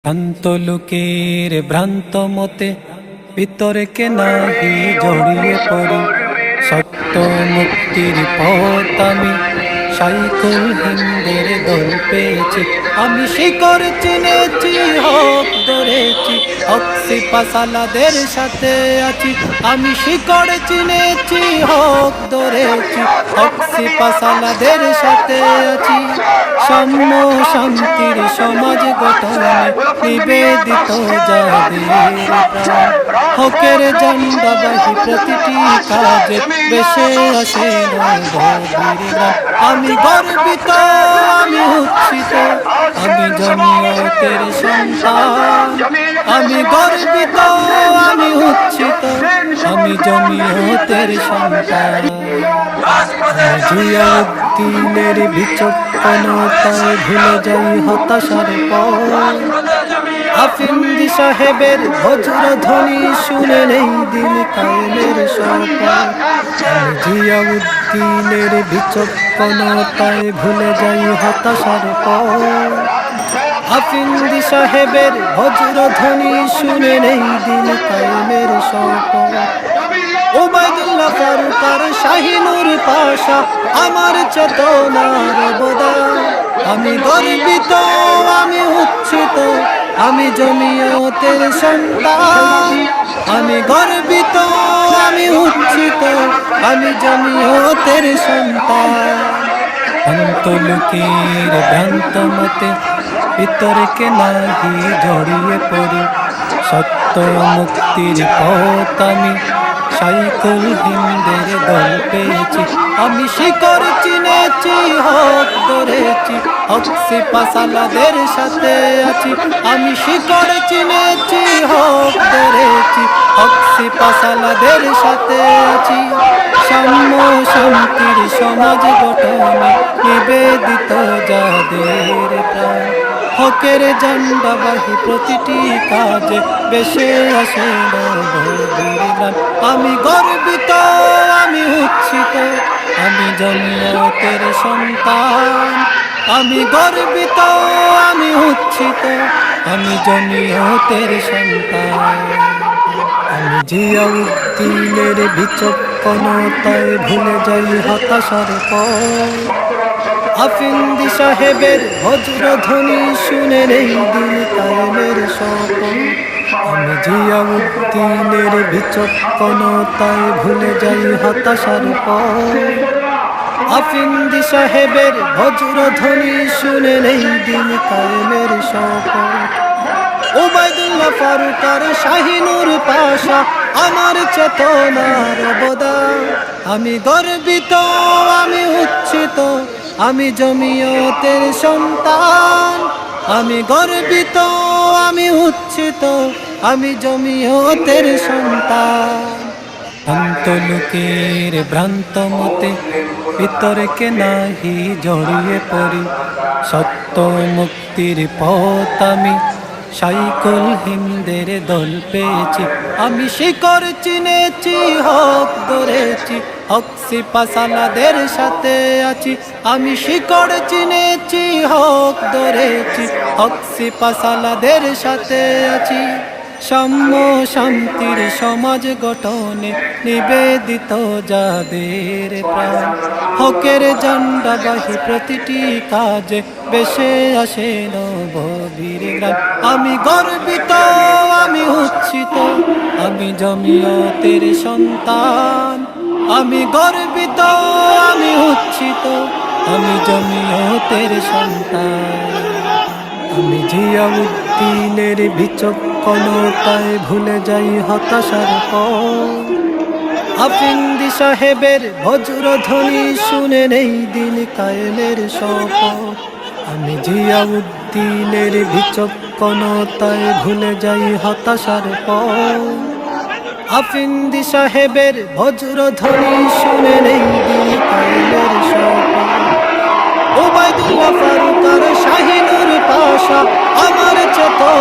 ভ্রান্ত লোকের ভ্রান্ত মতে ভিতরে কে নাহি জড়িয়ে পড়ি। সত্য মুক্তির পথ আমি সাইকুল হিন্দের দল পেয়েছি। আমি শিকড় চিনেছি, হক ধরেছি, হক সিপাসালাদের সাথে আছি। আমি শিকড় চিনেছি, হক ধরেছি, হক সিপাসালাদের সাথে আছি। সাম্য শান্তির সমাজ গঠনে নিবেদিত যাদের প্রাণ, হকের ঝান্ডাবাহী প্রতিটি কাজে বেশে আসে নবীর। আমি গর্বিত, আমি উচ্ছিত, আমি জমিয়তের সন্তান। আমি গর্বিত, আমি উচ্ছিত, আমি জমিয়তের সন্তান। জিয়াউদ্দিনের বিচক্ষণতায় ভুলে যাই হতাশার পর। আফিন্দি সাহেবের বজ্রধ্বনি শুনে নেই দিল কায়েমের শপথ। আমি জিয়াউদ্দিনের বিচক্ষণতায় ভুলে যাই হতাশার পর। আফিন্দি সাহেবের বজ্রধ্বনি শুনে নেই দিল কায়েমের শপথ। ওবায়দুল্লাহ ফারুক আর শাহিনুর পাশা আমার চেতনার অবদান। আমি গর্বিত, আমি উচ্ছিত, আমি জমিয়তের সন্তান। আমি গর্বিত, আমি উচ্ছিত, আমি জমিয়তের সন্তান। ভ্রান্ত লোকের ভ্রান্ত মতে ভিতরে কে নাহি জড়িয়ে পড়ি। সত্য মুক্তির পথ আমি সাইকুল হিন্দের দল পেয়েছি। আমি শিকড় চিনেছি, হক ধরেছি, হক সিপাসালাদের সাথে আছি। আমি শিকড় চিনেছি, হক ধরেছি, হক সিপাসালাদের সাথে আছি। সাম্য শান্তির সমাজ গঠনে নিবেদিত যাদের প্রাণ, হকের ঝান্ডাবাহী প্রতিটি কাজে বেশে আসে নবীর গান। আমি গর্বিত, আমি উচ্ছিত, আমি জমিয়তের সন্তান। আমি গর্বিত, আমি উচ্ছিত, আমি জমিয়তের সন্তান। আমি জিয়াউদ্দিনের বিচক্ষণতায় ভুলে যাই হতাশার পর। আফিন্দি সাহেবের বজ্রধ্বনি শুনে নেই দিল কায়েমের শপথ। আমি জিয়াউদ্দিনের বিচক্ষণতায় ভুলে যাই হতাশার পর। আফিন্দি সাহেবের বজ্রধ্বনি শুনে নেই দিল কায়েমের শপথ। ওবায়দুল্লাহ ফারুক আর শাহিনুর পাশা আমার চেতনার অবদান। আমি গর্বিত, আমি উচ্ছিত, আমি জমিয়তের সন্তান। আমি গর্বিত, আমি উচ্ছিত, আমি জমিয়তের সন্তান। ভ্রান্ত লোকের ভ্রান্ত মতে ভিতরে কে নাহি জড়িয়ে পড়ি। সত্য মুক্তির পথ আমি সাইকুল হিন্দের দল পেয়েছি। আমি শিকড় চিনেছি, হক ধরেছি, হক সিপাসালাদের সাথে আছি। আমি শিকড় চিনেছি, হক ধরেছি, হক সিপাসালাদের সাথে আছি। সাম্য শান্তির সমাজ গঠনে নিবেদিত যাদের প্রাণ, হকের ঝান্ডাবাহী প্রতিটি কাজে বেশে আসে নবীর গান। আমি গর্বিত, আমি উচ্ছিত, আমি জমিয়তের সন্তান। আমি গর্বিত, আমি উচ্ছিত, আমি জমিয়তের সন্তান। আমি জিয়াউদ্দিনের বিচক্ষণতায় ভুলে যাই হতাশার পর। আফিন্দি সাহেবের বজ্রধ্বনি শুনে নেই দিল কায়েমের শপথ। আমি জিয়াউদ্দিনের বিচক্ষণতায় ভুলে যাই হতাশার পর। আফিন্দি সাহেবের বজ্রধ্বনি শুনে নেই দিল কায়েমের শপথ। ওবায়দুল্লাহ ফারুক আর শাহিনুর পাশা আমার চেতনা